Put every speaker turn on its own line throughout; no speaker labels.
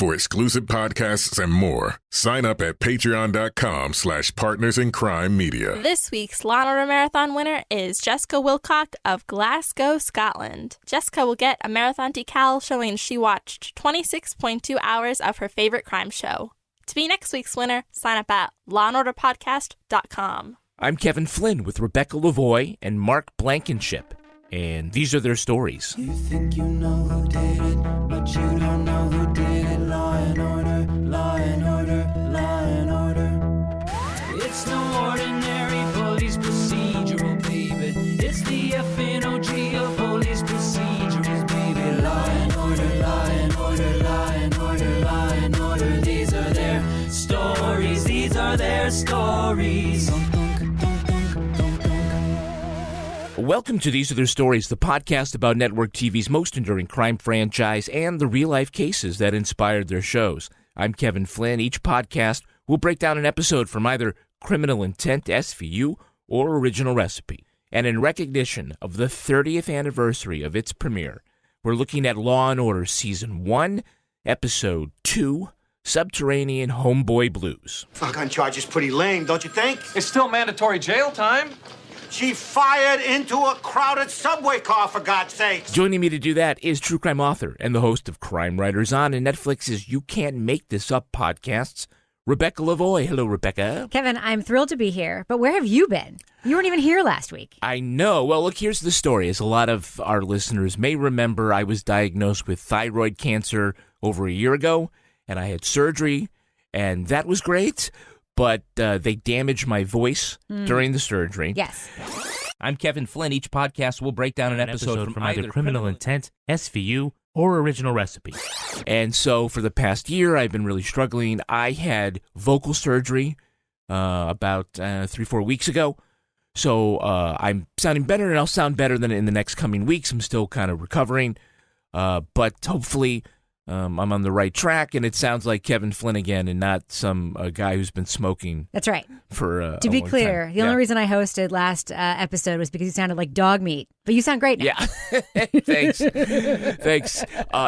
For exclusive podcasts and more, sign up at patreon.com/partnersincrimemedia.
This week's Law & Order Marathon winner is Jessica Wilcock of Glasgow, Scotland. Jessica will get a marathon decal showing she watched 26.2 hours of her favorite crime show. To be next week's winner, sign up at lawandorderpodcast.com.
I'm Kevin Flynn with Rebecca Lavoie and Mark Blankenship, and these are their stories.
You think you know who did it, but you don't know who did it. Law and order, law and order, law and order. It's no ordinary police procedural, baby. It's the FNOG of police procedurals, baby. Law and order, law and order, law and order, law and order. These are their stories, these are their stories.
Welcome to These Are Their Stories, the podcast about network TV's most enduring crime franchise and the real-life cases that inspired their shows. I'm Kevin Flynn. Each podcast will break down an episode from either Criminal Intent, SVU, or Original Recipe. And in recognition of the 30th anniversary of its premiere, we're looking at Law & Order Season 1, Episode 2, Subterranean Homeboy Blues.
Fuck on charge is pretty lame, don't you think?
It's still mandatory jail time.
She fired into a crowded subway car, for God's sake.
Joining me to do that is true crime author and the host of Crime Writers On and Netflix's You Can't Make This Up podcasts, Rebecca Lavoie. Hello, Rebecca.
Kevin, I'm thrilled to be here, but where have you been? You weren't even here last week.
I know. Well, look, here's the story. As a lot of our listeners may remember, I was diagnosed with thyroid cancer over a year ago, and I had surgery, and that was great. But they damaged my voice during the surgery.
Yes.
I'm Kevin Flynn. Each podcast will break down an episode from either Criminal Intent, SVU, or Original Recipe. And so for the past year, I've been really struggling. I had vocal surgery about 3-4 weeks ago. So I'm sounding better, and I'll sound better than in the next coming weeks. I'm still kind of recovering. But hopefully I'm on the right track, and it sounds like Kevin Flynn again and not some guy who's been smoking.
That's right.
For
to be clear,
time.
the only reason I hosted last episode was because you sounded like dog meat. But you sound great now.
Yeah. Thanks. Thanks.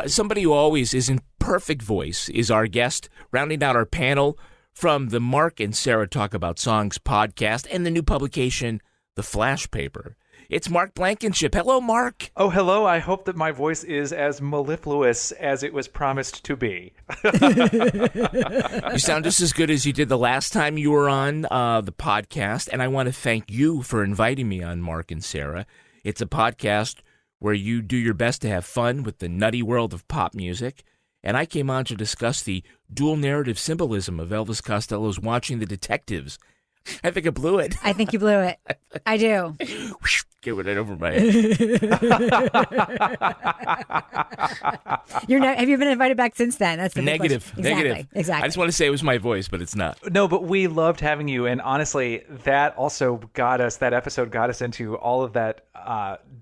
Somebody who always is in perfect voice is our guest, rounding out our panel from the Mark and Sarah Talk About Songs podcast and the new publication, The Flash Paper. It's Mark Blankenship. Hello, Mark.
Oh, hello. I hope that my voice is as mellifluous as it was promised to be.
You sound just as good as you did the last time you were on the podcast, and I want to thank you for inviting me on, Mark and Sarah. It's a podcast where you do your best to have fun with the nutty world of pop music, and I came on to discuss the dual narrative symbolism of Elvis Costello's Watching the Detectives. I think I blew it.
I think you blew it. I do.
Get it over my head.
Have you been invited back since then? That's the
negative.
Negative. Exactly.
I just want to say it was my voice, but it's not.
No, but we loved having you. And honestly, that episode got us into all of that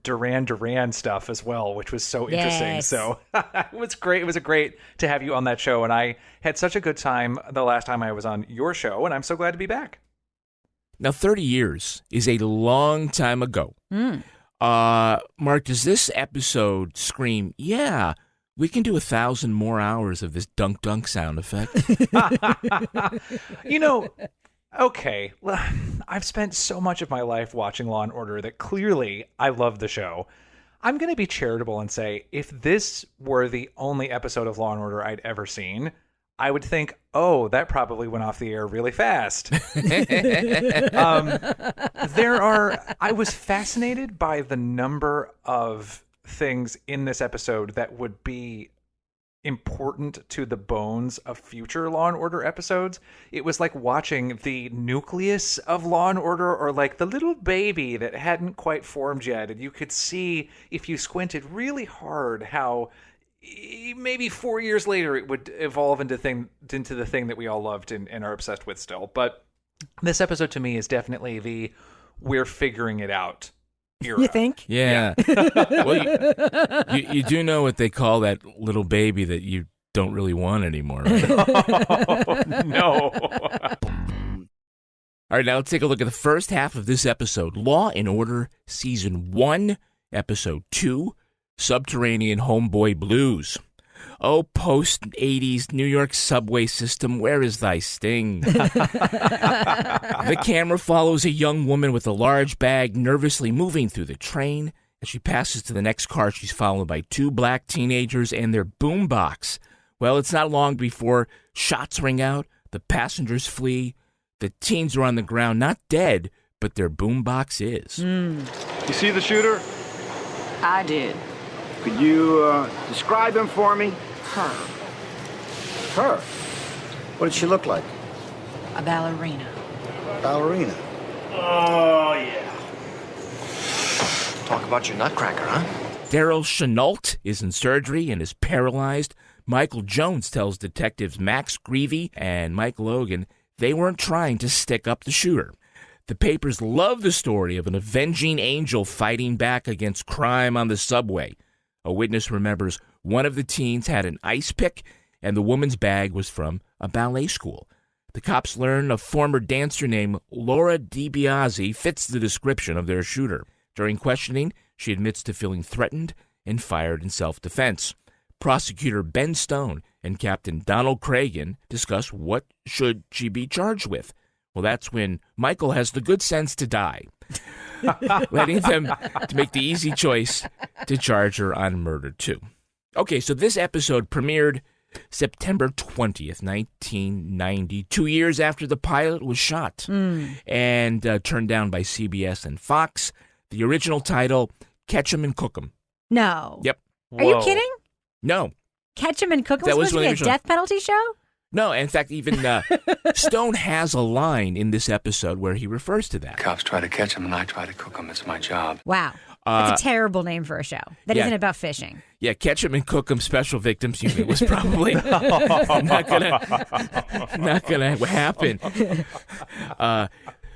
Duran Duran stuff as well, which was so interesting. So it was great. It was great to have you on that show. And I had such a good time the last time I was on your show. And I'm so glad to be back.
Now, 30 years is a long time ago. Mark, does this episode scream, yeah, we can do 1,000 more hours of this dunk-dunk sound effect?
Okay. I've spent so much of my life watching Law & Order that clearly I love the show. I'm going to be charitable and say, if this were the only episode of Law & Order I'd ever seen, I would think, oh, that probably went off the air really fast. I was fascinated by the number of things in this episode that would be important to the bones of future Law & Order episodes. It was like watching the nucleus of Law & Order, or like the little baby that hadn't quite formed yet. And you could see, if you squinted really hard, how maybe 4 years later it would evolve into the thing that we all loved and are obsessed with still. But this episode to me is definitely the we're figuring it out era.
You think?
Yeah. Well, you do know what they call that little baby that you don't really want anymore, right?
Oh, no.
All right, now let's take a look at the first half of this episode. Law & Order Season 1, Episode 2, Subterranean Homeboy Blues. Oh, post-'80s New York subway system, where is thy sting? The camera follows a young woman with a large bag nervously moving through the train. As she passes to the next car, she's followed by 2 black teenagers and their boombox. Well, it's not long before shots ring out, the passengers flee, the teens are on the ground, not dead, but their boombox is.
You see the shooter?
I did.
Could you describe him for me?
Her.
Her? What did she look like?
A ballerina.
Ballerina.
Oh, yeah.
Talk about your nutcracker, huh?
Daryl Chenault is in surgery and is paralyzed. Michael Jones tells detectives Max Greevey and Mike Logan they weren't trying to stick up the shooter. The papers love the story of an avenging angel fighting back against crime on the subway. A witness remembers one of the teens had an ice pick, and the woman's bag was from a ballet school. The cops learn a former dancer named Laura DiBiase fits the description of their shooter. During questioning, she admits to feeling threatened and fired in self-defense. Prosecutor Ben Stone and Captain Donald Cragen discuss what should she be charged with. Well, that's when Michael has the good sense to die, letting them to make the easy choice to charge her on murder, too. Okay, so this episode premiered September 20th, 1990, 2 years after the pilot was shot and turned down by CBS and Fox. The original title, Catch 'em and Cook 'em.
No.
Yep.
Are you kidding?
No.
Catch 'em and Cook 'em
That
was
was
supposed to be a
original.
death penalty show?
No, in fact, even Stone has a line in this episode where he refers to that.
Cops try to catch him and I try to cook him. It's my job.
Wow. That's a terrible name for a show. That
yeah.
isn't about fishing.
Yeah, Catch 'em and Cook 'em Special Victims Unit was probably not gonna happen.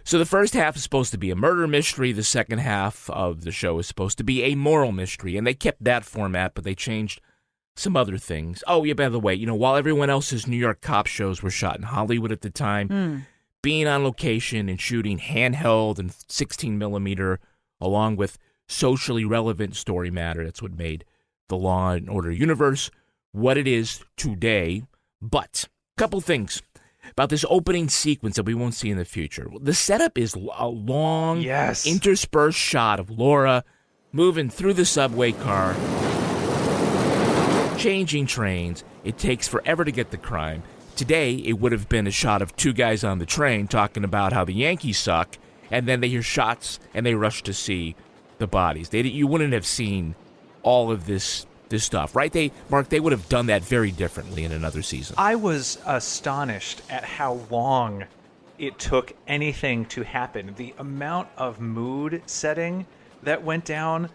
So the first half is supposed to be a murder mystery. The second half of the show is supposed to be a moral mystery, and they kept that format, but they changed some other things. Oh, yeah, by the way, while everyone else's New York cop shows were shot in Hollywood at the time, being on location and shooting handheld and 16 millimeter, along with socially relevant story matter, that's what made the Law and Order universe what it is today. But a couple things about this opening sequence that we won't see in the future. The setup is a long, interspersed shot of Laura moving through the subway car, changing trains. It takes forever to get the crime. Today, it would have been a shot of 2 guys on the train talking about how the Yankees suck, and then they hear shots and they rush to see the bodies. You wouldn't have seen all of this stuff, right? Mark, they would have done that very differently in another season.
I was astonished at how long it took anything to happen. The amount of mood setting that went down.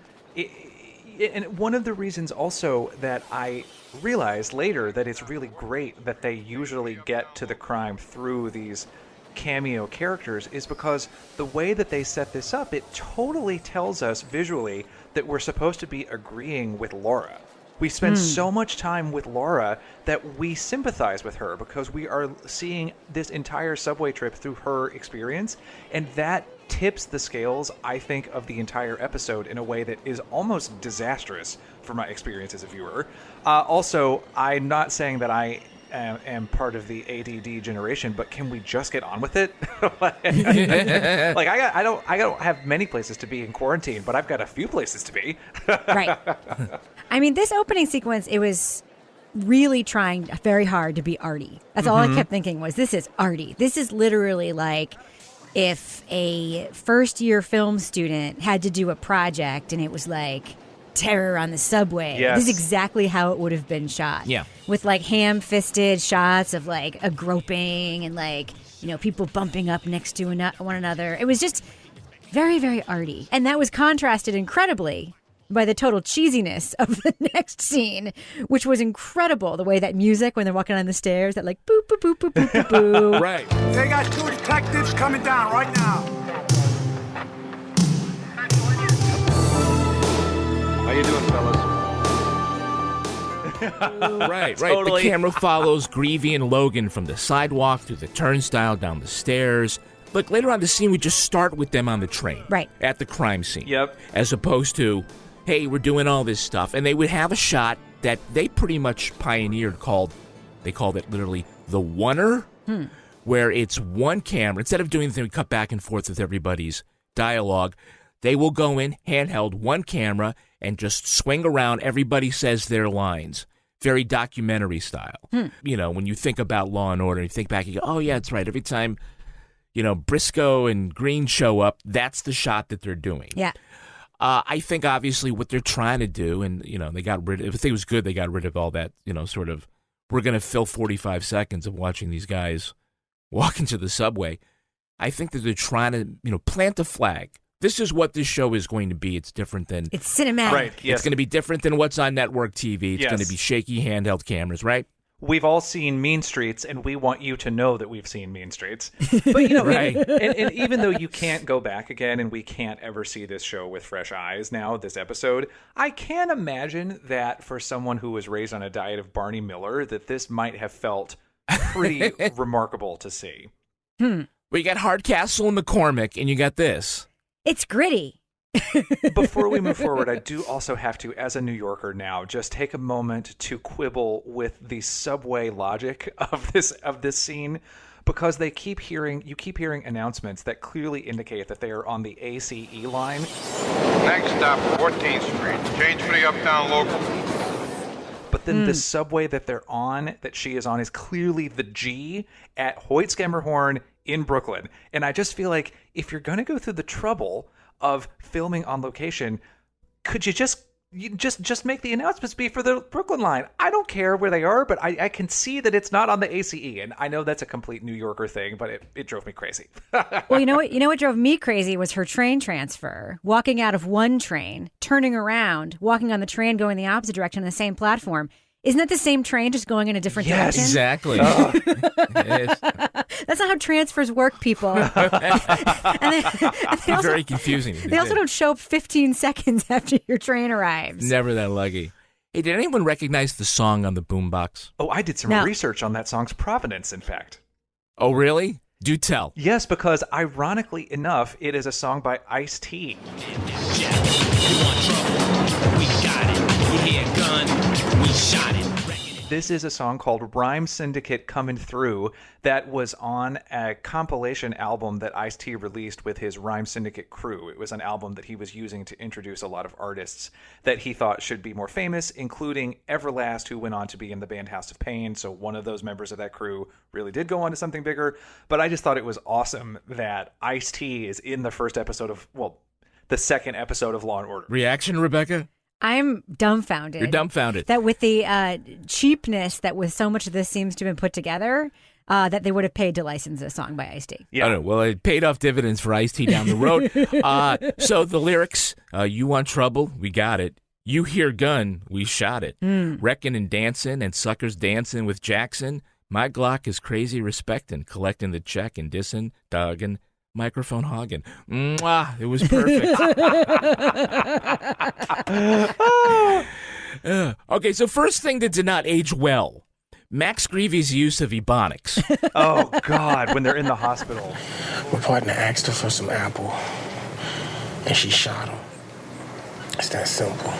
And one of the reasons also that I realized later that it's really great that they usually get to the crime through these cameo characters is because the way that they set this up, it totally tells us visually that we're supposed to be agreeing with Laura. We spend so much time with Laura that we sympathize with her because we are seeing this entire subway trip through her experience, and that tips the scales, I think, of the entire episode in a way that is almost disastrous for my experience as a viewer. Also, I'm not saying that I am part of the ADD generation, but can we just get on with it? I don't have many places to be in quarantine, but I've got a few places to be.
Right. I mean, this opening sequence, it was really trying very hard to be arty. That's all I kept thinking was, this is arty. This is literally like if a first-year film student had to do a project and it was like terror on the subway.
Yes.
This is exactly how it would have been shot.
Yeah.
With like ham-fisted shots of like a groping and like, people bumping up next to one another. It was just very, very arty. And that was contrasted incredibly by the total cheesiness of the next scene, which was incredible. The way that music, when they're walking on the stairs, that like boop, boop, boop, boop, boop, boop, boop.
Right.
They got 2 detectives coming down right now.
How you doing, fellas?
Right.
Totally.
The camera follows Greevey and Logan from the sidewalk through the turnstile down the stairs. Look, later on in the scene, we just start with them on the train.
Right.
At the crime scene.
Yep.
As opposed to, hey, we're doing all this stuff. And they would have a shot that they pretty much pioneered they called it literally the oneer, where it's one camera. Instead of doing the thing we cut back and forth with everybody's dialogue, they will go in handheld, one camera, and just swing around. Everybody says their lines. Very documentary style. You know, when you think about Law and Order, you think back, you go, oh, yeah, that's right. Every time, you know, Briscoe and Green show up, that's the shot that they're doing.
Yeah.
I think, obviously, what they're trying to do, and, you know, they got rid of, if it was good, they got rid of all that, you know, sort of, we're going to fill 45 seconds of watching these guys walk into the subway. I think that they're trying to, you know, plant a flag. This is what this show is going to be. It's different than...
It's cinematic.
Right, yes.
It's going to be different than what's on network TV. It's
Yes.
going to be shaky handheld cameras, right?
We've all seen Mean Streets, and we want you to know that we've seen Mean Streets. But, you know,
Right.
and even though you can't go back again and we can't ever see this show with fresh eyes now, this episode, I can imagine that for someone who was raised on a diet of Barney Miller, that this might have felt pretty remarkable to see.
Well, you got Hardcastle and McCormick, and you got this.
It's gritty.
Before we move forward, I do also have to, as a New Yorker now, just take a moment to quibble with the subway logic of this scene, because you keep hearing announcements that clearly indicate that they are on the ACE line.
Next stop, 14th Street. Change for the Uptown Local.
But then the subway that they're on, that she is on, is clearly the G at Hoyt-Scamerhorn in Brooklyn. And I just feel like if you're going to go through the trouble of filming on location, could you just make the announcements be for the Brooklyn line? I don't care where they are, but I can see that it's not on the ACE. And I know that's a complete New Yorker thing, but it drove me crazy.
Well, you know what drove me crazy was her train transfer. Walking out of one train, turning around, walking on the train going the opposite direction on the same platform. Isn't that the same train just going in a different direction?
Exactly. It is.
That's not how transfers work, people. and they also,
Very confusing.
They also don't show up 15 seconds after your train arrives.
Never that lucky. Hey, did anyone recognize the song on the boombox?
Oh, I did some research on that song's provenance, in fact.
Oh, really? Do tell.
Yes, because ironically enough, it is a song by Ice-T. This is a song called Rhyme Syndicate Comin' Through that was on a compilation album that Ice-T released with his Rhyme Syndicate crew. It was an album that he was using to introduce a lot of artists that he thought should be more famous, including Everlast, who went on to be in the band House of Pain. So one of those members of that crew really did go on to something bigger. But I just thought it was awesome that Ice-T is in the first episode of, the second episode of Law & Order.
Reaction, Rebecca?
I'm dumbfounded.
You're dumbfounded.
That with the cheapness that with so much of this seems to have been put together, that they would have paid to license a song by Ice-T.
Yeah.
I don't know. Well, it paid off dividends for Ice-T down the road. So the lyrics, you want trouble? We got it. You hear gun? We shot it. Wrecking and dancing and suckers dancing with Jackson. My Glock is crazy respecting, collecting the check and dissing, dogging, microphone hogging. Mwah, it was perfect. Okay, so first thing that did not age well, Max Greevey's use of Ebonics.
Oh, God, when they're in the hospital.
My partner asked her for some apple, and she shot him. It's that simple.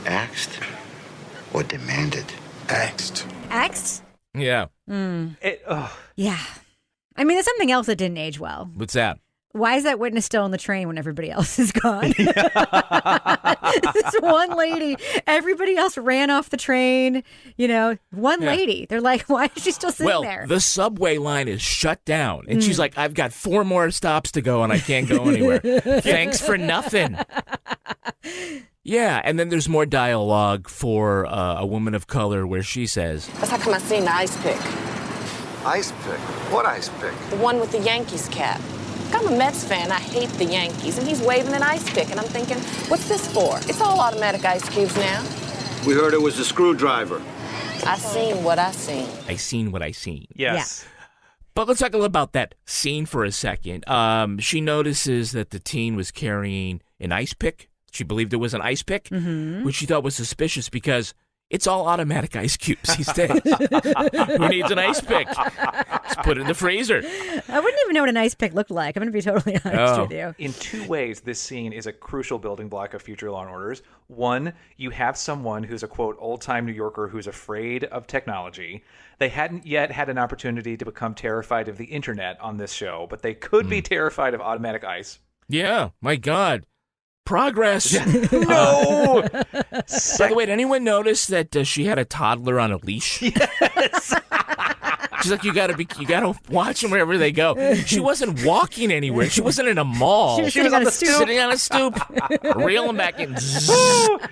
Asked or demanded?
Asked.
Asked?
Yeah.
Yeah. I mean, there's something else that didn't age well.
What's that?
Why is that witness still on the train when everybody else is gone? This one lady, everybody else ran off the train. One lady. They're like, why is she still sitting there?
Well, the subway line is shut down. And she's like, I've got 4 more stops to go and I can't go anywhere. Thanks for nothing. Yeah, and then there's more dialogue for a woman of color where she says,
That's how come I seen the ice pick.
Ice pick? What ice pick?
The one with the Yankees cap. I'm a Mets fan. I hate the Yankees. And he's waving an ice pick. And I'm thinking, what's this for? It's all automatic ice cubes now.
We heard it was a screwdriver.
I seen what I seen.
I seen what I seen.
Yes.
Yeah.
But let's talk a little about that scene for a second. She notices that the teen was carrying an ice pick. She believed it was an ice pick, which she thought was suspicious because It's all automatic ice cubes these days. Who needs an ice pick? Just put it in the freezer.
I wouldn't even know what an ice pick looked like. I'm going to be totally honest with you.
In two ways, this scene is a crucial building block of future Law & Orders. One, you have someone who's a, quote, old-time New Yorker who's afraid of technology. They hadn't yet had an opportunity to become terrified of the internet on this show, but they could be terrified of automatic ice.
Yeah, my God. Progress.
No.
By the way, did anyone notice that she had a toddler on a leash?
Yes.
She's like, you gotta watch them wherever they go. She wasn't walking anywhere. She wasn't in a mall.
She was on the stoop.
Sitting on a stoop. Reel them back in.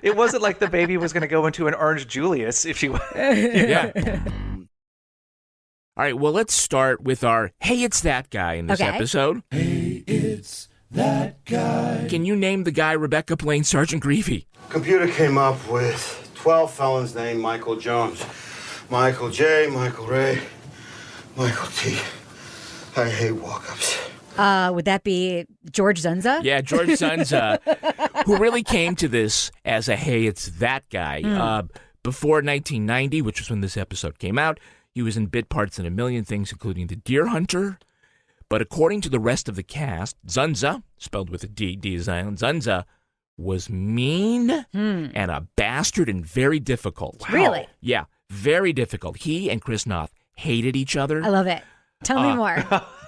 It wasn't like the baby was going to go into an Orange Julius if she.
Yeah. All right. Well, let's start with our "Hey, it's that guy" in this episode.
Hey, it's that guy.
Can you name the guy Rebecca playing Sergeant Greevey?
Computer came up with 12 felons named Michael Jones. Michael J, Michael Ray, Michael T. I hate walk-ups.
Would that be George Zunza?
Yeah, George Zunza, who really came to this as a "Hey, it's that guy." Before 1990, which was when this episode came out, he was in bit parts in a million things, including The Deer Hunter. But according to the rest of the cast, Zunza, spelled with a D is silent, Zunza, was mean and a bastard and very difficult.
Wow. Really?
Yeah, very difficult. He and Chris Noth hated each other.
I love it. Tell me more.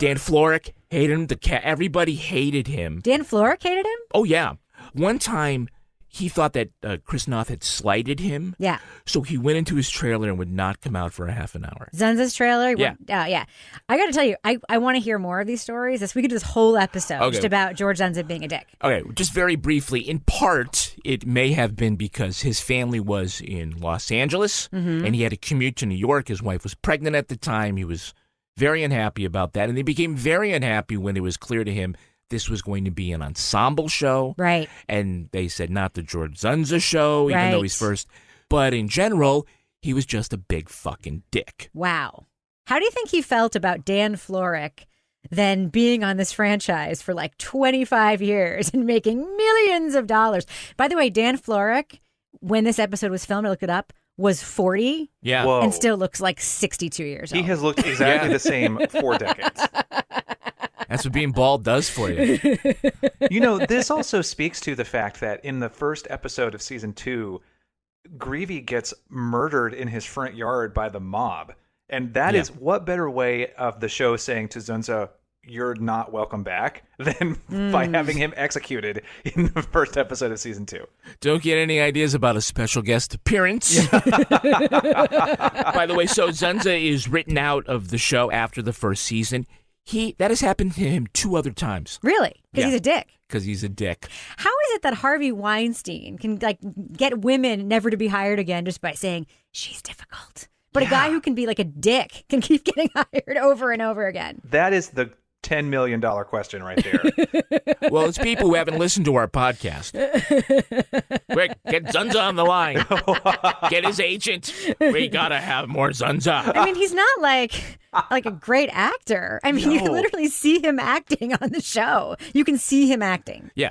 Dan Florek hated him. Everybody hated him.
Dan Florek hated him?
Oh, yeah. One time, he thought that Chris Noth had slighted him.
Yeah.
So he went into his trailer and would not come out for a half an hour.
Zunza's trailer?
Yeah.
Yeah. I got to tell you, I want to hear more of these stories. We could do this whole episode just about George Zunza being a dick.
Okay, just very briefly. In part, it may have been because his family was in Los Angeles and he had to commute to New York. His wife was pregnant at the time. He was very unhappy about that. And he became very unhappy when it was clear to him this was going to be an ensemble show.
Right.
And they said not the George Zunza show, even though he's first. But in general, he was just a big fucking dick.
Wow. How do you think he felt about Dan Florek then being on this franchise for like 25 years and making millions of dollars? By the way, Dan Florek, when this episode was filmed, I looked it up, was 40 and still looks like 62 years old.
He has looked exactly the same for decades.
That's what being bald does for you.
You know, this also speaks to the fact that in the first episode of season 2, Greevey gets murdered in his front yard by the mob. And that is what better way of the show saying to Zunza, you're not welcome back, than by having him executed in the first episode of season 2.
Don't get any ideas about a special guest appearance. By the way, so Zunza is written out of the show after the first season. That has happened to him 2 other times.
Really? Because he's a dick.
Because he's a dick.
How is it that Harvey Weinstein can get women never to be hired again just by saying she's difficult? But a guy who can be like a dick can keep getting hired over and over again.
That is the $10 million question right there.
Well, it's people who haven't listened to our podcast. Quick, get Zunza on the line. Get his agent. We gotta have more Zunza.
I mean, he's not like a great actor. I mean, you can literally see him acting on the show. You can see him acting.
Yeah.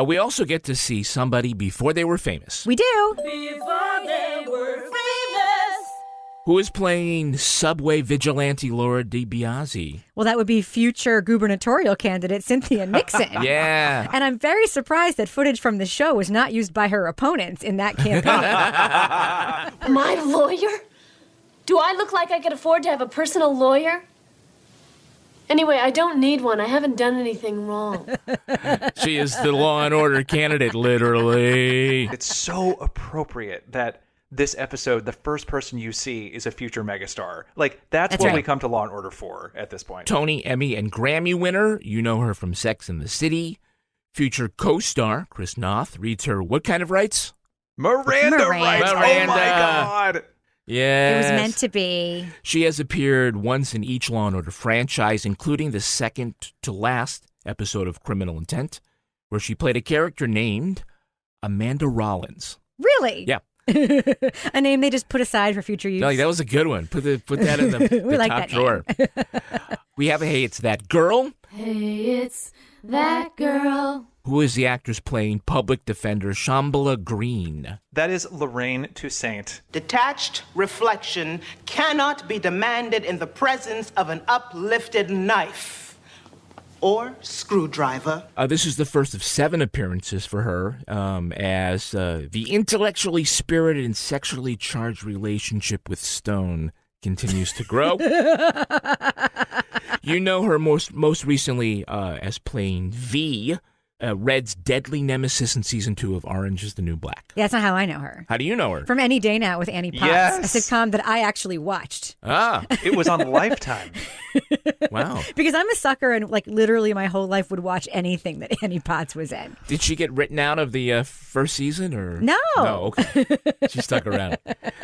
We also get to see somebody before they were famous.
We do.
Before they were famous.
Who is playing subway vigilante Laura DiBiase?
Well, that would be future gubernatorial candidate Cynthia Nixon.
Yeah.
And I'm very surprised that footage from the show was not used by her opponents in that campaign.
Am I a lawyer? Do I look like I could afford to have a personal lawyer? Anyway, I don't need one. I haven't done anything wrong.
She is the Law and Order candidate, literally.
It's so appropriate that this episode, the first person you see is a future megastar. Like, that's what we come to Law & Order for at this point.
Tony, Emmy, and Grammy winner. You know her from Sex and the City. Future co-star Chris Noth reads her what kind of rights?
Miranda rights. Oh, my God.
Yes.
It was meant to be.
She has appeared once in each Law & Order franchise, including the second to last episode of Criminal Intent, where she played a character named Amanda Rollins.
Really?
Yeah.
A name they just put aside for future use.
No, that was a good one. Put that in the top drawer. We have a Hey, It's That Girl.
Hey, it's that girl.
Who is the actress playing public defender Shambhala Green?
That is Lorraine Toussaint.
Detached reflection cannot be demanded in the presence of an uplifted knife or screwdriver.
This is the first of 7 appearances for her as the intellectually spirited and sexually charged relationship with Stone continues to grow. You know her most recently as playing V, Red's deadly nemesis in season 2 of Orange is the New Black.
Yeah, that's not how I know her.
How do you know her?
From Any Day Now with Annie Potts,
Yes.
a sitcom that I actually watched.
Ah.
It was on Lifetime.
Wow.
Because I'm a sucker and like literally my whole life would watch anything that Annie Potts was in.
Did she get written out of the first season or?
No.
No, okay. She stuck around.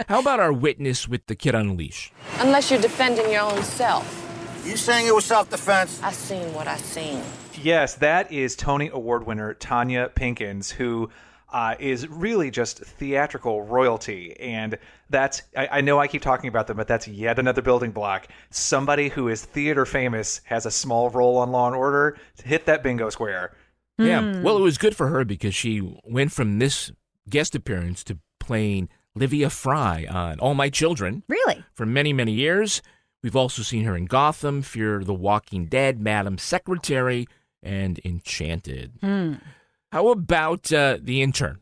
How about our witness with the kid on a leash?
Unless you're defending your own self.
You saying it was self-defense?
I seen what I seen.
Yes, that is Tony Award winner Tanya Pinkins, who is really just theatrical royalty. And that's, I know I keep talking about them, but that's yet another building block. Somebody who is theater famous has a small role on Law & Order to hit that bingo square.
Yeah, well, it was good for her because she went from this guest appearance to playing Livia Fry on All My Children.
Really? For
many, many years. We've also seen her in Gotham, Fear the Walking Dead, Madam Secretary, and Enchanted. How about the intern?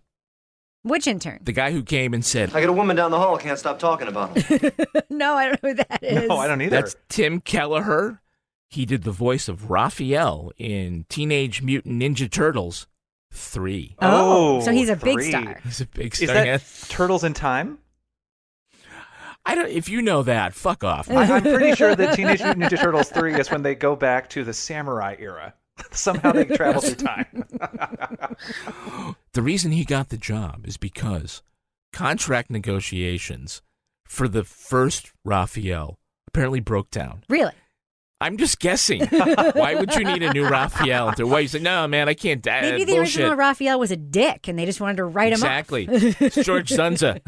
Which intern?
The guy who came and said,
I got a woman down the hall, can't stop talking about him.
No, I don't know who that is.
No, I don't either.
That's Tim Kelleher. He did the voice of Raphael in Teenage Mutant Ninja Turtles 3.
Oh, so he's a big
3.
star.
He's a big
Is
star.
that
yes.
Turtles in Time?
I don't. If you know that, fuck off.
I'm pretty sure that Teenage Mutant Ninja Turtles 3 is when they go back to the samurai era. Somehow they travel through time.
The reason he got the job is because contract negotiations for the first Raphael apparently broke down.
Really?
I'm just guessing. Why would you need a new Raphael? Why you say, no, man, I can't.
Maybe the
bullshit.
original Raphael was a dick and they just wanted to write him off.
Exactly. It's George Sunza.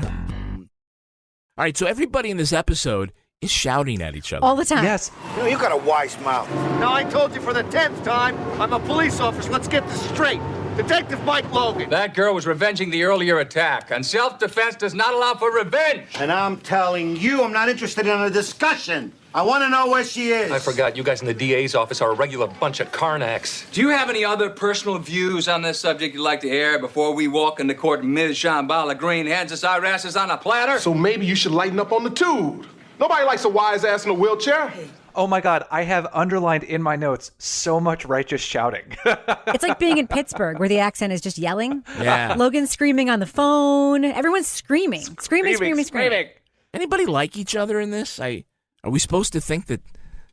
All right, so everybody in this episode is shouting at each other.
All the time.
Yes.
You know, you got a wise mouth.
Now, I told you for the 10th time, I'm a police officer. Let's get this straight. Detective Mike Logan.
That girl was revenging the earlier attack, and self-defense does not allow for revenge.
And I'm telling you, I'm not interested in a discussion. I want to know where she is.
I forgot, you guys in the DA's office are a regular bunch of Karnaks.
Do you have any other personal views on this subject you'd like to air before we walk into court and Ms. Shambhala Green hands us our asses on a platter?
So maybe you should lighten up on the tood. Nobody likes a wise ass in a wheelchair.
Oh my God, I have underlined in my notes so much righteous shouting.
It's like being in Pittsburgh where the accent is just yelling.
Yeah.
Logan's screaming on the phone. Everyone's screaming. Screaming.
Anybody like each other in this? Are we supposed to think that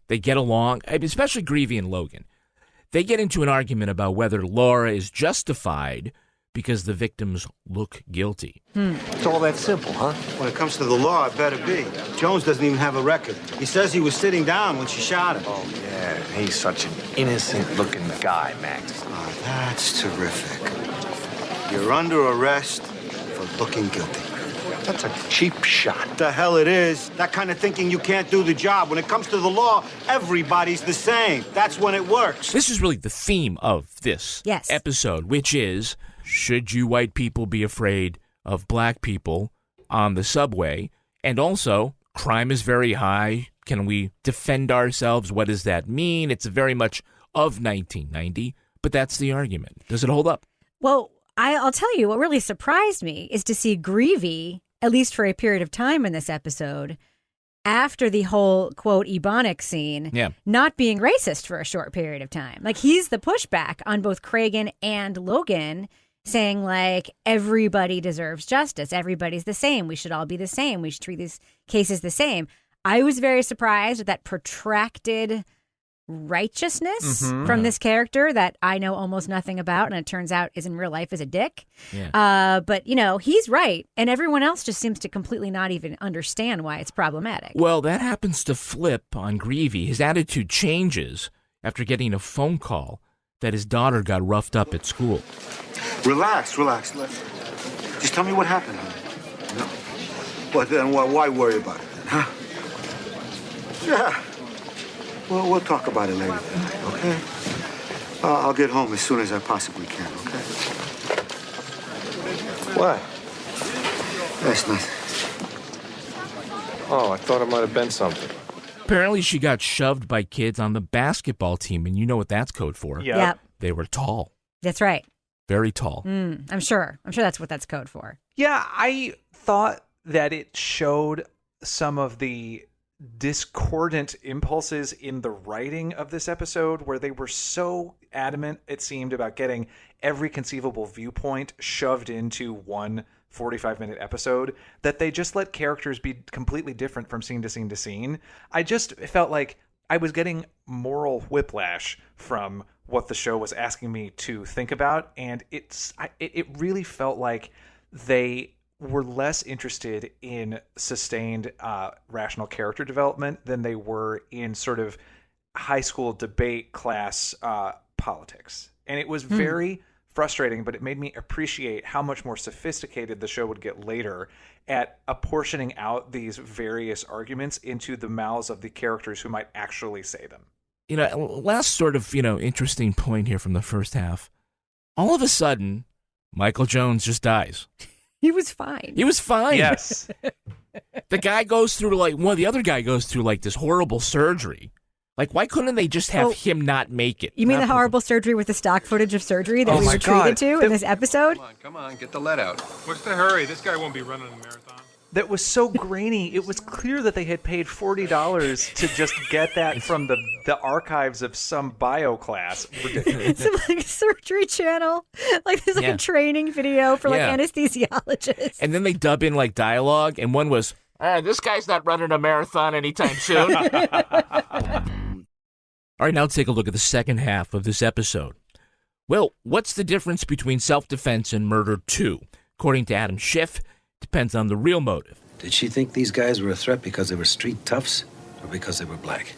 they get along? Especially Greevey and Logan. They get into an argument about whether Laura is justified because the victims look guilty.
It's all that simple, huh? When it comes to the law, it better be. Jones doesn't even have a record. He says he was sitting down when she shot him.
Oh, yeah, he's such an innocent-looking guy, Max.
Oh, that's terrific. You're under arrest for looking guilty.
That's a cheap shot.
The hell it is. That kind of thinking you can't do the job. When it comes to the law, everybody's the same. That's when it works.
This is really the theme of this episode, which is, should you white people be afraid of black people on the subway? And also, crime is very high. Can we defend ourselves? What does that mean? It's very much of 1990, but that's the argument. Does it hold up?
Well, I'll tell you, what really surprised me is to see Greevey, at least for a period of time in this episode, after the whole, quote, Ebonics scene, not being racist for a short period of time. Like, he's the pushback on both Cragen and Logan, saying, like, everybody deserves justice. Everybody's the same. We should all be the same. We should treat these cases the same. I was very surprised at that protracted righteousness from this character that I know almost nothing about, and it turns out is in real life is a dick. But, you know, he's right, and everyone else just seems to completely not even understand why it's problematic.
Well, that happens to flip on Greevey. His attitude changes after getting a phone call that his daughter got roughed up at school.
Relax. Just tell me what happened, honey. No. But then why worry about it then, huh? Yeah. Well, we'll talk about it later tonight, okay? I'll get home as soon as I possibly can, okay?
What?
That's nothing.
Oh, I thought it might have been something.
Apparently she got shoved by kids on the basketball team, and you know what that's code for.
Yep.
They were tall.
That's right.
Very tall.
I'm sure that's what that's code for.
Yeah, I thought that it showed some of the discordant impulses in the writing of this episode, where they were so adamant, it seemed, about getting every conceivable viewpoint shoved into one 45-minute episode, that they just let characters be completely different from scene to scene to scene. I just felt like I was getting moral whiplash from what the show was asking me to think about, and it really felt like they were less interested in sustained rational character development than they were in sort of high school debate class politics. And it was very frustrating, but it made me appreciate how much more sophisticated the show would get later at apportioning out these various arguments into the mouths of the characters who might actually say them.
You know, last sort of, interesting point here from the first half. All of a sudden, Michael Jones just dies.
He was fine.
Yes.
The guy goes through, the other guy goes through, this horrible surgery. Why couldn't they just have him not make it?
You mean the horrible surgery with the stock footage of surgery that we were treated to in this episode?
Come on, get the lead out.
What's the hurry? This guy won't be running a marathon.
That was so grainy. It was clear that they had paid $40 to just get that from the archives of some bio class.
It's like a surgery channel. There's a training video for anesthesiologists.
And then they dub in dialogue, and one was, this guy's not running a marathon anytime soon. All right, now let's take a look at the second half of this episode. Well, what's the difference between self-defense and murder 2? According to Adam Schiff, depends on the real motive.
Did she think these guys were a threat because they were street toughs or because they were black?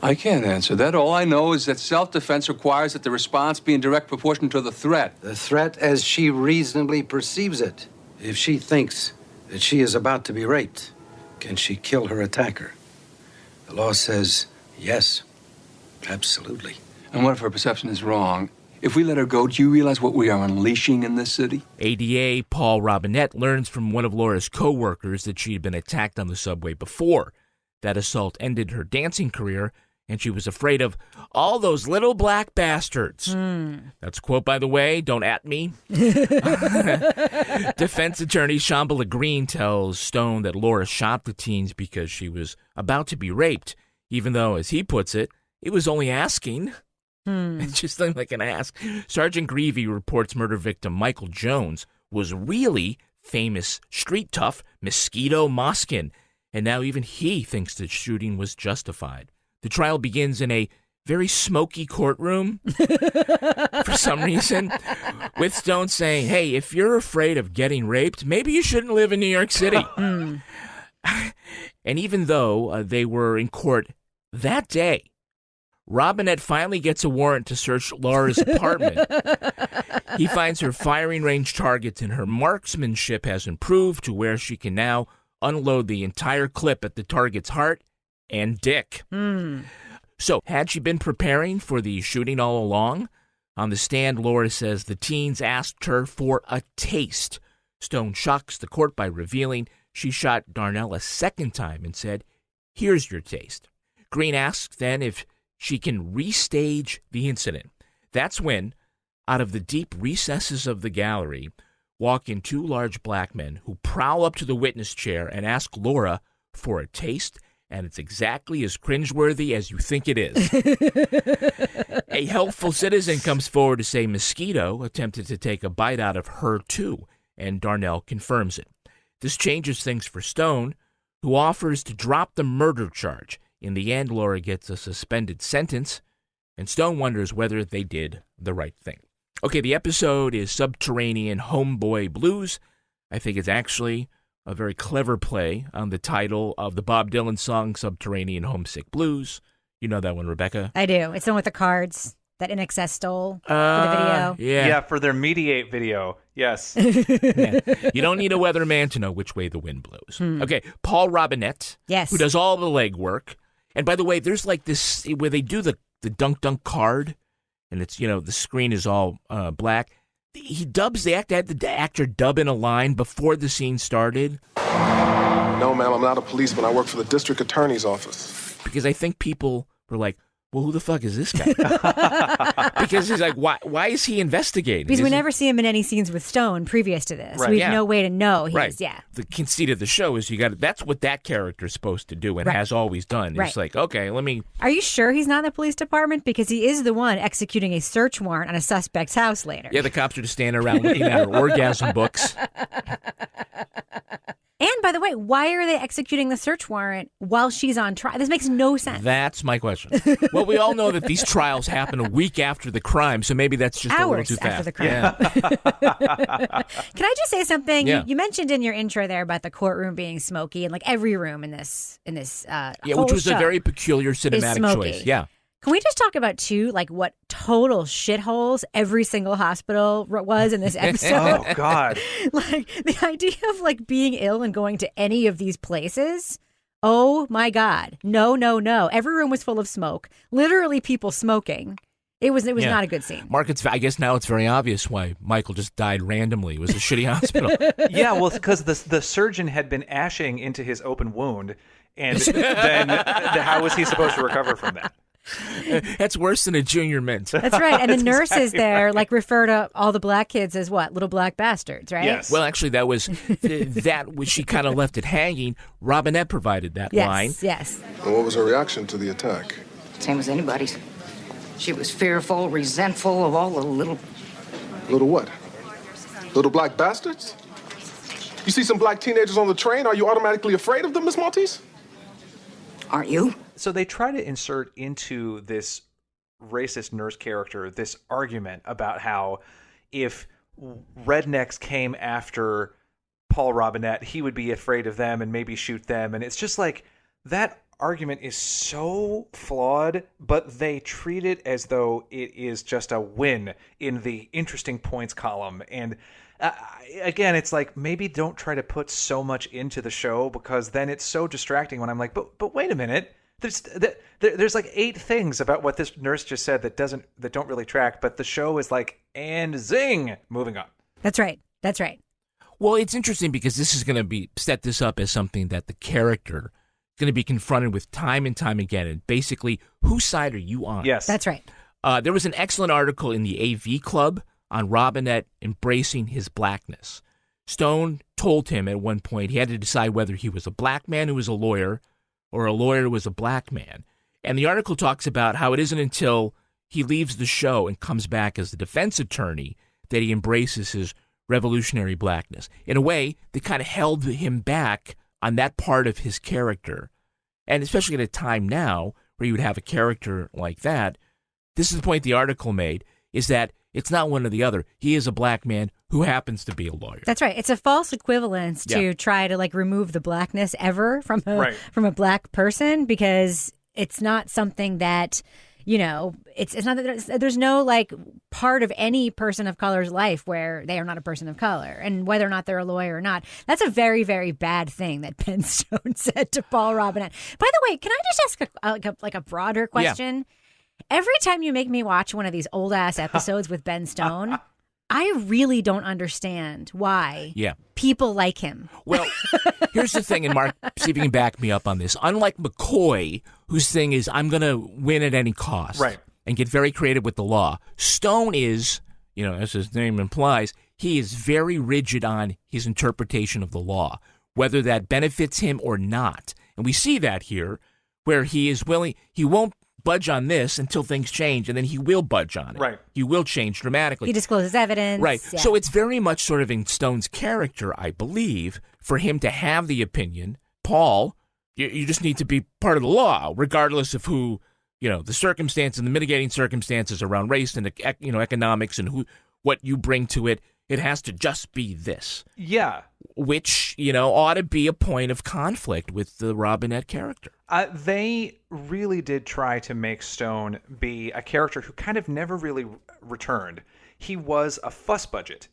I can't answer that. All I know is that self-defense requires that the response be in direct proportion to the threat.
The threat as she reasonably perceives it. If she thinks that she is about to be raped, can she kill her attacker? The law says yes, absolutely.
And what if her perception is wrong? If we let her go, do you realize what we are unleashing in this city?
ADA Paul Robinette learns from one of Laura's co-workers that she had been attacked on the subway before. That assault ended her dancing career, and she was afraid of all those little black bastards. That's a quote, by the way. Don't at me. Defense attorney Shambhala Green tells Stone that Laura shot the teens because she was about to be raped, even though, as he puts it, it was only asking. It's just like an ask. Sergeant Greevey reports murder victim Michael Jones was really famous street tough Mosquito Moskin, and now even he thinks the shooting was justified. The trial begins in a very smoky courtroom for some reason, with Stone saying, hey, if you're afraid of getting raped, maybe you shouldn't live in New York City. And even though they were in court that day, Robinette finally gets a warrant to search Laura's apartment. He finds her firing range targets, and her marksmanship has improved to where she can now unload the entire clip at the target's heart and dick. So, had she been preparing for the shooting all along? On the stand, Laura says the teens asked her for a taste. Stone shocks the court by revealing she shot Darnell a second time and said, here's your taste. Green asks then if she can restage the incident. That's when, out of the deep recesses of the gallery, walk in two large black men who prowl up to the witness chair and ask Laura for a taste, and it's exactly as cringeworthy as you think it is. A helpful citizen comes forward to say Mosquito attempted to take a bite out of her too, and Darnell confirms it. This changes things for Stone, who offers to drop the murder charge. In the end, Laura gets a suspended sentence, and Stone wonders whether they did the right thing. Okay, the episode is Subterranean Homeboy Blues. I think it's actually a very clever play on the title of the Bob Dylan song Subterranean Homesick Blues. You know that one, Rebecca?
I do. It's the one with the cards that NXS stole for the video.
Yeah, for their Mediate video. Yes.
Yeah. You don't need a weatherman to know which way the wind blows. Okay, Paul Robinette,
yes,
who does all the legwork. And by the way, there's this where they do the dunk card, and it's, the screen is all black. He dubs the actor dub in a line before the scene started.
No, ma'am, I'm not a policeman. I work for the district attorney's office.
Because I think people were like, well, who the fuck is this guy? Because he's like, why is he investigating?
Because we never see him in any scenes with Stone previous to this. Right. We have no way to know.
The conceit of the show is that's what that character is supposed to do and has always done. It's like, okay, let me...
Are you sure he's not in the police department? Because he is the one executing a search warrant on a suspect's house later.
Yeah, the cops are just standing around looking at her orgasm books.
And by the way, why are they executing the search warrant while she's on trial? This makes no sense.
That's my question. Well, we all know that these trials happen a week after the crime, so maybe that's just
hours
a little too fast.
After the crime.
Yeah.
Can I just say something?
Yeah.
You mentioned in your intro there about the courtroom being smoky, and like every room in this
yeah,
whole
which was
show
a very peculiar cinematic choice. Yeah.
Can we just talk about, too, like what total shitholes every single hospital was in this episode?
Oh, God.
Like the idea of like being ill and going to any of these places. Oh, my God. No. Every room was full of smoke. Literally people smoking. It was not a good scene.
Mark, I guess now it's very obvious why Michael just died randomly. It was a shitty hospital.
Yeah, well, because the surgeon had been ashing into his open wound, and then how was he supposed to recover from that?
That's worse than a junior mint.
That's right. And the nurses
exactly
there
right.
like refer to all the black kids as what? Little black bastards, right?
Yes.
Well, actually, that was she kind of left it hanging. Robinette provided that line.
Yes.
And what was her reaction to the attack?
Same as anybody's. She was fearful, resentful of all the little...
Little what? Little black bastards? You see some black teenagers on the train, are you automatically afraid of them, Miss Maltese?
Aren't you?
So they try to insert into this racist nurse character this argument about how if rednecks came after Paul Robinette, he would be afraid of them and maybe shoot them. And it's just like, that argument is so flawed, but they treat it as though it is just a win in the interesting points column. And again, it's like, maybe don't try to put so much into the show, because then it's so distracting when I'm like, but wait a minute. There's like 8 things about what this nurse just said that don't really track, but the show is like, and zing, moving on.
That's right.
Well, it's interesting because this is going to set this up as something that the character is going to be confronted with time and time again. And basically, whose side are you on?
Yes.
That's right.
There was an excellent article in the AV Club on Robinette embracing his blackness. Stone told him at one point he had to decide whether he was a black man who was a lawyer or a lawyer who was a black man. And the article talks about how it isn't until he leaves the show and comes back as the defense attorney that he embraces his revolutionary blackness. In a way, they kind of held him back on that part of his character. And especially at a time now where you would have a character like that, this is the point the article made, is that it's not one or the other. He is a black man who happens to be a lawyer.
That's right. It's a false equivalence to try to like remove the blackness ever from a black person, because it's not something that, it's not that there's no like part of any person of color's life where they are not a person of color, and whether or not they're a lawyer or not. That's a very, very bad thing that Ben Stone said to Paul Robinette. By the way, can I just ask a broader question? Yeah. Every time you make me watch one of these old ass episodes with Ben Stone, I really don't understand why people like him.
Well, here's the thing, and Mark, see if you can back me up on this. Unlike McCoy, whose thing is, I'm going to win at any cost and get very creative with the law, Stone is, as his name implies, he is very rigid on his interpretation of the law, whether that benefits him or not. And we see that here, where he is willing, he won't budge on this until things change, and then he will budge on it.
Right.
He will change dramatically.
He discloses evidence.
Right.
Yeah.
So it's very much sort of in Stone's character, I believe, for him to have the opinion, Paul, you just need to be part of the law, regardless of who, the circumstances and the mitigating circumstances around race and, economics and what you bring to it. It has to just be this.
Yeah.
Which, ought to be a point of conflict with the Robinette character.
They really did try to make Stone be a character who kind of never really returned. He was a fuss budget.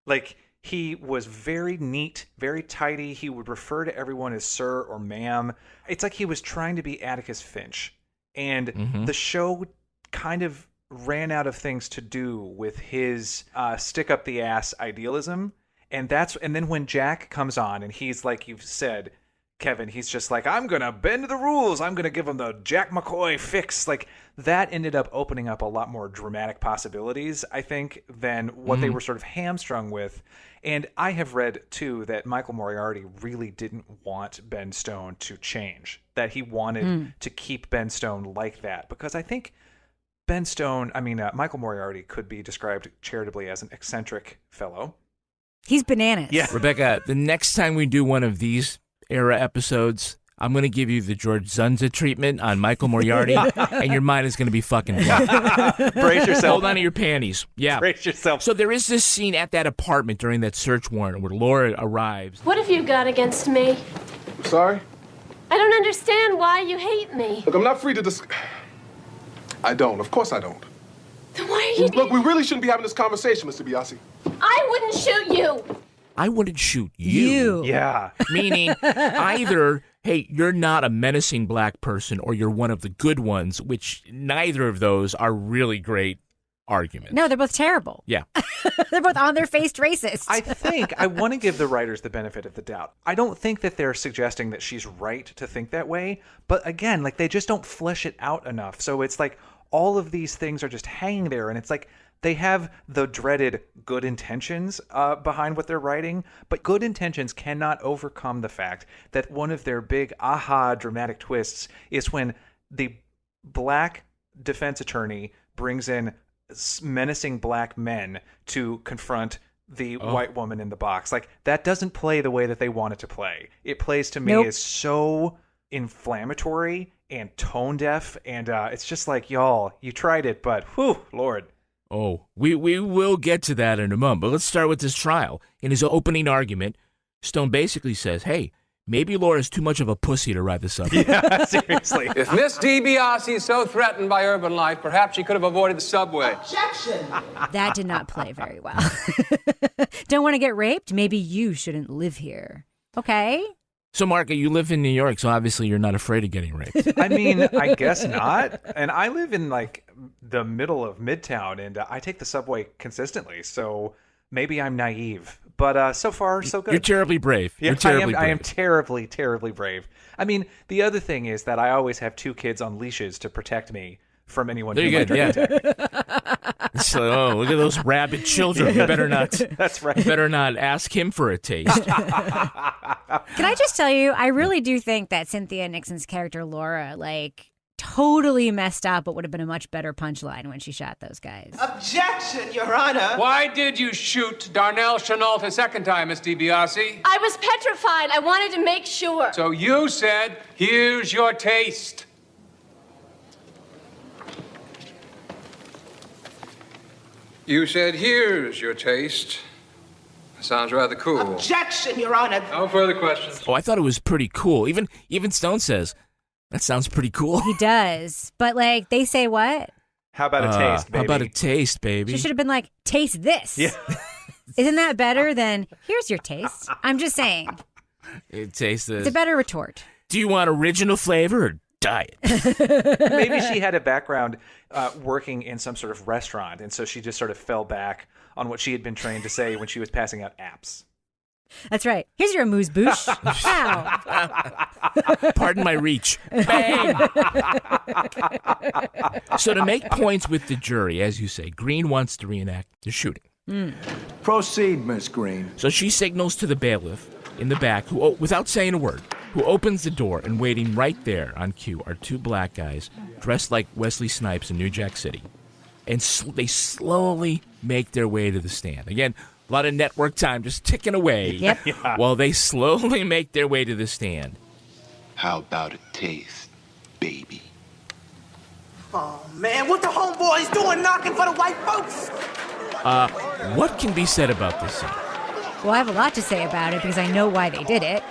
Like, he was very neat, very tidy. He would refer to everyone as sir or ma'am. It's like he was trying to be Atticus Finch. And the show kind of ran out of things to do with his stick up the ass idealism. And then when Jack comes on and he's like you've said, Kevin, he's just like, I'm going to bend the rules. I'm going to give him the Jack McCoy fix. Like, that ended up opening up a lot more dramatic possibilities, I think, than what they were sort of hamstrung with. And I have read, too, that Michael Moriarty really didn't want Ben Stone to change, that he wanted to keep Ben Stone like that. Because I think Michael Moriarty could be described charitably as an eccentric fellow.
He's bananas.
Yeah.
Rebecca, the next time we do one of these era episodes, I'm going to give you the George Zunza treatment on Michael Moriarty, and your mind is going to be fucking blown.
Brace yourself.
Hold on to your panties. Yeah.
Brace yourself.
So there is this scene at that apartment during that search warrant where Laura arrives.
What have you got against me?
Sorry?
I don't understand why you hate me.
Look, I'm not free to discuss. I don't. Of course I don't.
Then why are you...
Look, we really shouldn't be having this conversation, Mr. Biasi.
I wouldn't shoot you.
I wouldn't shoot you.
Yeah.
Meaning either, hey, you're not a menacing black person or you're one of the good ones, which neither of those are really great arguments.
No, they're both terrible.
Yeah.
They're both on-their-faced racist.
I want to give the writers the benefit of the doubt. I don't think that they're suggesting that she's right to think that way. But again, like, they just don't flesh it out enough. So it's like all of these things are just hanging there. And it's like, they have the dreaded good intentions behind what they're writing, but good intentions cannot overcome the fact that one of their big dramatic twists is when the black defense attorney brings in menacing black men to confront the white woman in the box. Like, that doesn't play the way that they want it to play. It plays to me as so inflammatory and tone deaf, and it's just like, y'all, you tried it, but whew, Lord.
Oh, we will get to that in a moment, but let's start with this trial. In his opening argument, Stone basically says, hey, maybe Laura's too much of a pussy to ride the subway.
Yeah, seriously.
If Miss DiBiase is so threatened by urban life, perhaps she could have avoided the subway.
Objection!
That did not play very well. Don't want to get raped? Maybe you shouldn't live here. Okay.
So, Mark, you live in New York, so obviously you're not afraid of getting raped.
I mean, I guess not. And I live in, like, the middle of Midtown, and I take the subway consistently, so maybe I'm naive. But so far, so good.
You're terribly brave.
Yeah,
You're terribly brave.
I am terribly, terribly brave. I mean, the other thing is that I always have 2 kids on leashes to protect me from anyone who might attack.
So, look at those rabid children. You better not.
That's right.
You better not ask him for a taste.
Can I just tell you, I really do think that Cynthia Nixon's character Laura, like, totally messed up, but would have been a much better punchline when she shot those guys.
Objection, Your Honor.
Why did you shoot Darnell Chenault a second time, Miss DiBiase?
I was petrified. I wanted to make sure.
So you said, here's your taste. You said, here's your taste. Sounds rather cool.
Objection, Your Honor.
No further questions.
Oh, I thought it was pretty cool. Even Stone says, that sounds pretty cool.
He does. But, like, they say what?
How about a taste, baby?
How about a taste, baby?
She should have been like, taste this.
Yeah.
Isn't that better than, here's your taste? I'm just saying.
Taste this.
It's a better retort.
Do you want original flavor or diet?
Maybe she had a background working in some sort of restaurant, and so she just sort of fell back on what she had been trained to say when she was passing out apps.
That's right. Here's your amuse-bouche. Pow.
Pardon my reach. Bang! So to make points with the jury, as you say, Green wants to reenact the shooting.
Proceed, Miss Green.
So she signals to the bailiff in the back, who, without saying a word, who opens the door, and waiting right there on cue are 2 black guys dressed like Wesley Snipes in New Jack City. And they slowly make their way to the stand. Again, a lot of network time just ticking away while they slowly make their way to the stand.
How about a taste, baby?
Oh, man, what the homeboys doing knocking for the white folks?
What can be said about this scene?
Well, I have a lot to say about it because I know why they did it.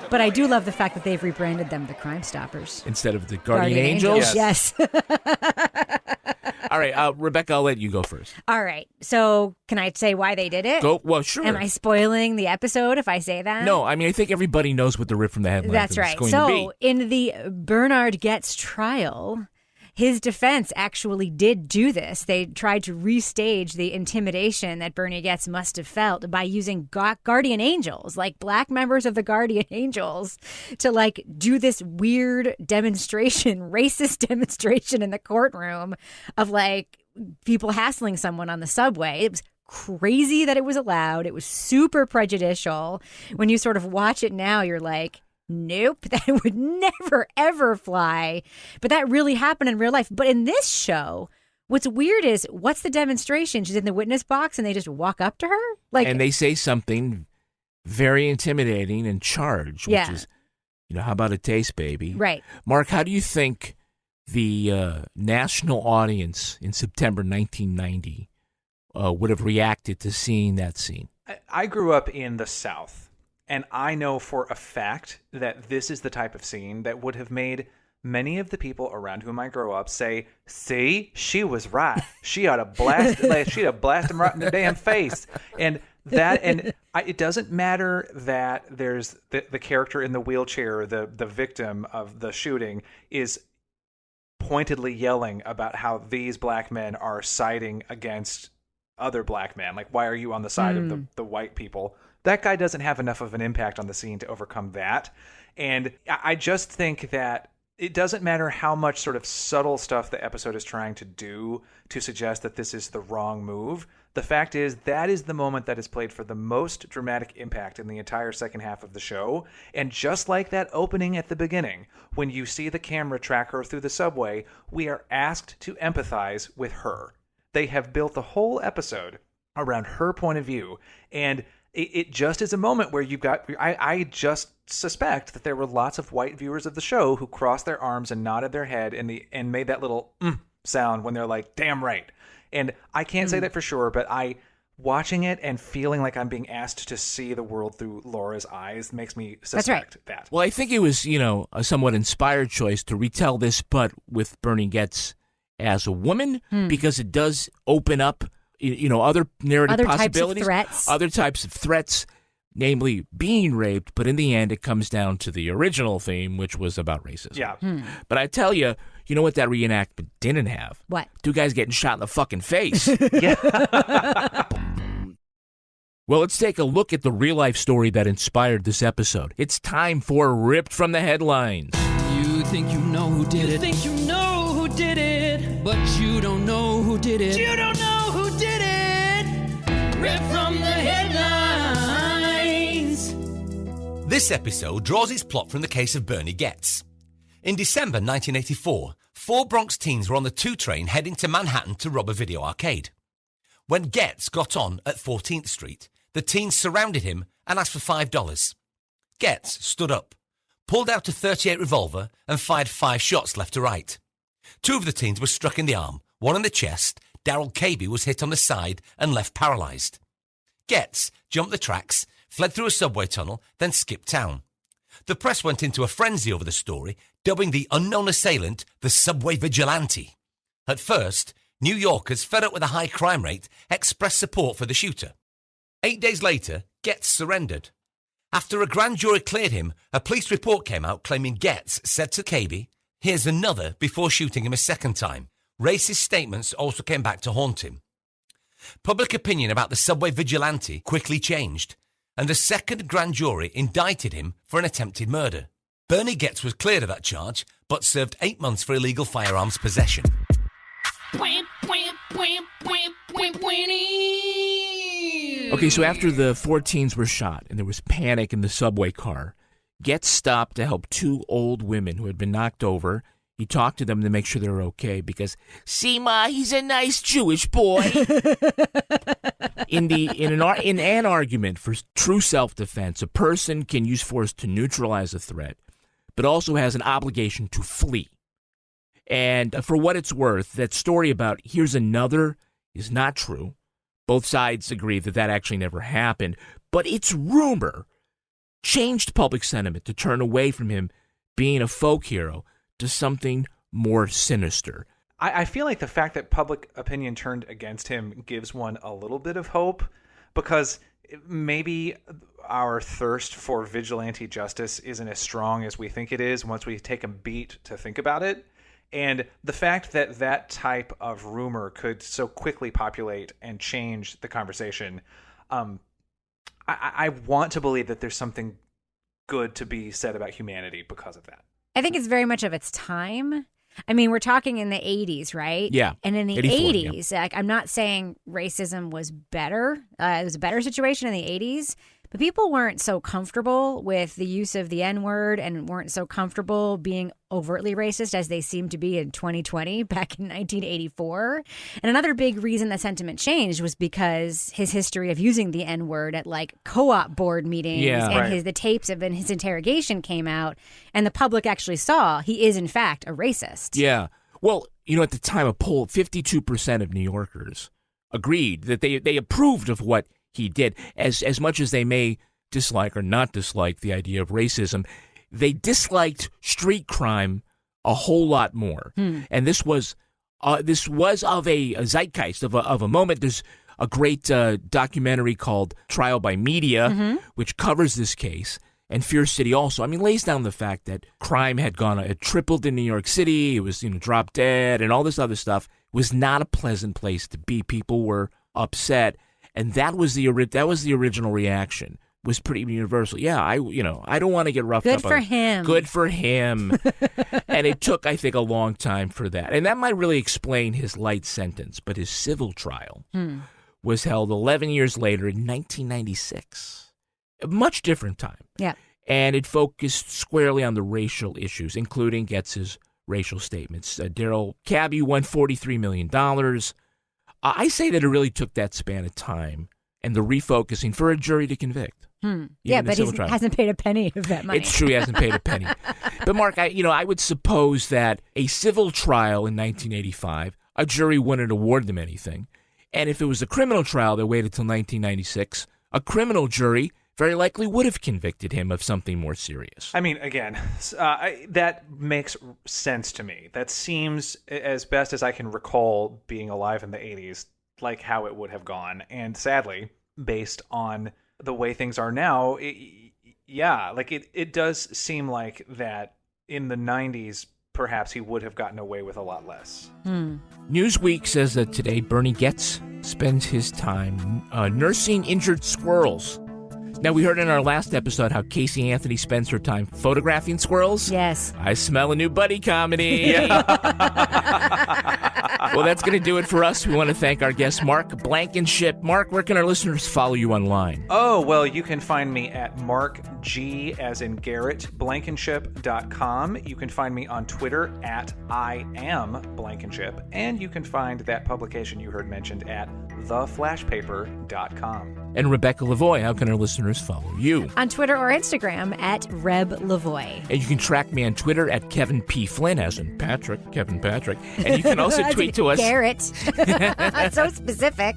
But I do love the fact that they've rebranded them the Crime Stoppers.
Instead of the Guardian Angels?
Yes.
All right, Rebecca, I'll let you go first.
All right. So can I say why they did it?
Go. Well, sure.
Am I spoiling the episode if I say that?
No, I mean, I think everybody knows what the rip from the headline
That's
is
right.
going to be.
So in the Bernard Goetz trial, his defense actually did do this. They tried to restage the intimidation that Bernie Goetz must have felt by using guardian angels, like black members of the guardian angels, to like do this weird demonstration, racist demonstration in the courtroom of like people hassling someone on the subway. It was crazy that it was allowed. It was super prejudicial. When you sort of watch it now, you're like, nope, that would never, ever fly. But that really happened in real life. But in this show, what's weird is, what's the demonstration? She's in the witness box and they just walk up to her?
And they say something very intimidating and charged, which is, how about a taste, baby?
Right.
Mark, how do you think the national audience in September 1990 would have reacted to seeing that scene?
I grew up in the South. And I know for a fact that this is the type of scene that would have made many of the people around whom I grow up say, see, she was right. She ought to blast him right in the damn face. And it doesn't matter that there's the character in the wheelchair, the victim of the shooting, is pointedly yelling about how these black men are siding against other black men. Like, why are you on the side of the white people? That guy doesn't have enough of an impact on the scene to overcome that. And I just think that it doesn't matter how much sort of subtle stuff the episode is trying to do to suggest that this is the wrong move. The fact is, that is the moment that is played for the most dramatic impact in the entire second half of the show. And just like that opening at the beginning, when you see the camera track her through the subway, we are asked to empathize with her. They have built the whole episode around her point of view. And it just is a moment where you've got, I just suspect that there were lots of white viewers of the show who crossed their arms and nodded their head and made that little sound when they're like, damn right. And I can't say that for sure, but watching it and feeling like I'm being asked to see the world through Laura's eyes makes me suspect that.
Well, I think it was, a somewhat inspired choice to retell this, but with Bernie Goetz as a woman, because it does open up other narrative possibilities, other types of threats, namely being raped. But in the end, it comes down to the original theme, which was about racism.
Yeah.
But I tell you, you know what that reenactment didn't have?
What?
Two guys getting shot in the fucking face.
Yeah.
Well, let's take a look at the real-life story that inspired this episode. It's time for Ripped from the Headlines.
You think you know who did it. You think you know who did it. But you don't know who did it. You don't know who did it. Ripped from the Headlines.
This episode draws its plot from the case of Bernie Goetz. In December 1984, 4 Bronx teens were on the 2 train heading to Manhattan to rob a video arcade. When Goetz got on at 14th Street, the teens surrounded him and asked for $5. Goetz stood up, pulled out a .38 revolver and fired 5 shots left to right. 2 of the teens were struck in the arm, 1 in the chest. Darryl Cabey was hit on the side and left paralysed. Goetz jumped the tracks, fled through a subway tunnel, then skipped town. The press went into a frenzy over the story, dubbing the unknown assailant the subway vigilante. At first, New Yorkers, fed up with a high crime rate, expressed support for the shooter. 8 days later, Goetz surrendered. After a grand jury cleared him, a police report came out claiming Goetz said to Cabey, "Here's another," before shooting him a second time. Racist statements also came back to haunt him. Public opinion about the subway vigilante quickly changed, and the second grand jury indicted him for an attempted murder. Bernie Goetz was cleared of that charge, but served 8 months for illegal firearms possession.
Okay, so after the 4 teens were shot and there was panic in the subway car, Goetz stopped to help 2 old women who had been knocked over. He talked to them to make sure they were okay because, see, Ma, he's a nice Jewish boy. In an argument for true self-defense, a person can use force to neutralize a threat, but also has an obligation to flee. And for what it's worth, that story about here's another is not true. Both sides agree that actually never happened, but its rumor changed public sentiment to turn away from him being a folk hero to something more sinister.
I feel like the fact that public opinion turned against him gives one a little bit of hope, because maybe our thirst for vigilante justice isn't as strong as we think it is once we take a beat to think about it. And the fact that that type of rumor could so quickly populate and change the conversation, I want to believe that there's something good to be said about humanity because of that.
I think it's very much of its time. I mean, we're talking in the 80s, right?
Yeah.
And in the
84,
80s, like, I'm not saying racism was better. It was a better situation in the 80s, but people weren't so comfortable with the use of the N-word and weren't so comfortable being overtly racist as they seemed to be in 2020 back in 1984. And another big reason that sentiment changed was because his history of using the N-word at like co-op board meetings and the tapes of his interrogation came out, and the public actually saw he is in fact a racist.
Yeah. Well, at the time, a poll, 52% of New Yorkers agreed that they approved of what he did. As much as they may dislike or not dislike the idea of racism, they disliked street crime a whole lot more. And this was of a zeitgeist, of a moment. There's a great documentary called Trial by Media, which covers this case. And Fear City also, lays down the fact that crime had tripled in New York City. It was, dropped dead and all this other stuff. It was not a pleasant place to be. People were upset. And that was the original reaction. Was pretty universal. Yeah, I don't want to get roughed up.
Good for him.
Good for him. And it took, I think, a long time for that. And that might really explain his light sentence. But his civil trial was held 11 years later in 1996. A much different time.
Yeah.
And it focused squarely on the racial issues, including Goetz's racial statements. Daryl Cabby won $43 million. I say that it really took that span of time and the refocusing for a jury to convict.
Yeah, but he hasn't paid a penny of that money.
It's true, he hasn't paid a penny. But Mark, I would suppose that a civil trial in 1985, a jury wouldn't award them anything. And if it was a criminal trial that waited till 1996, a criminal jury very likely would have convicted him of something more serious.
Again, that makes sense to me. That seems, as best as I can recall being alive in the 80s, like how it would have gone. And sadly, based on the way things are now, it does seem like that in the 90s, perhaps he would have gotten away with a lot less.
Newsweek says that today Bernie Goetz spends his time nursing injured squirrels. Now, we heard in our last episode how Casey Anthony spends her time photographing squirrels.
Yes.
I smell a new buddy comedy. Well, that's going to do it for us. We want to thank our guest, Mark Blankenship. Mark, where can our listeners follow you online?
Oh, well, you can find me at markg, as in Garrett, Blankenship.com. You can find me on Twitter at IamBlankenship. And you can find that publication you heard mentioned at theflashpaper.com.
And Rebecca Lavoie, how can our listeners follow you?
On Twitter or Instagram at Reb Lavoie.
And you can track me on Twitter at Kevin P. Flynn, as in Patrick, Kevin Patrick. And you can also tweet to us.
Garrett. So specific.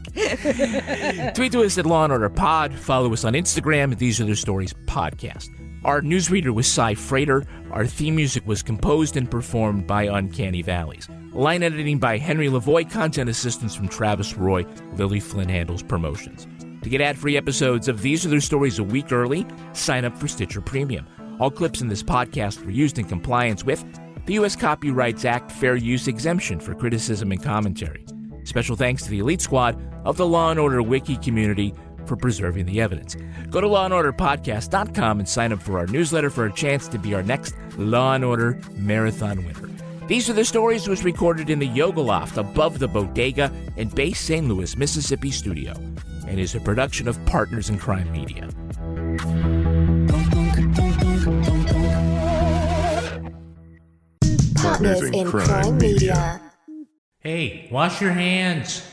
Tweet to us at Law & Order Pod. Follow us on Instagram at These Are the Stories Podcast. Our newsreader was Cy Frater. Our theme music was composed and performed by Uncanny Valleys. Line editing by Henry Lavoie. Content assistance from Travis Roy. Lily Flynn handles promotions. To get ad-free episodes of These Are the Stories a week early, sign up for Stitcher Premium. All clips in this podcast were used in compliance with the U.S. Copyrights Act Fair Use Exemption for criticism and commentary. Special thanks to the elite squad of the Law & Order Wiki community for preserving the evidence. Go to lawandorderpodcast.com and sign up for our newsletter for a chance to be our next Law & Order Marathon winner. These Are the Stories was recorded in the Yoga Loft above the Bodega in Bay St. Louis, Mississippi studio, and is a production of Partners in Crime Media.
Partners in Crime Media.
Hey, wash your hands.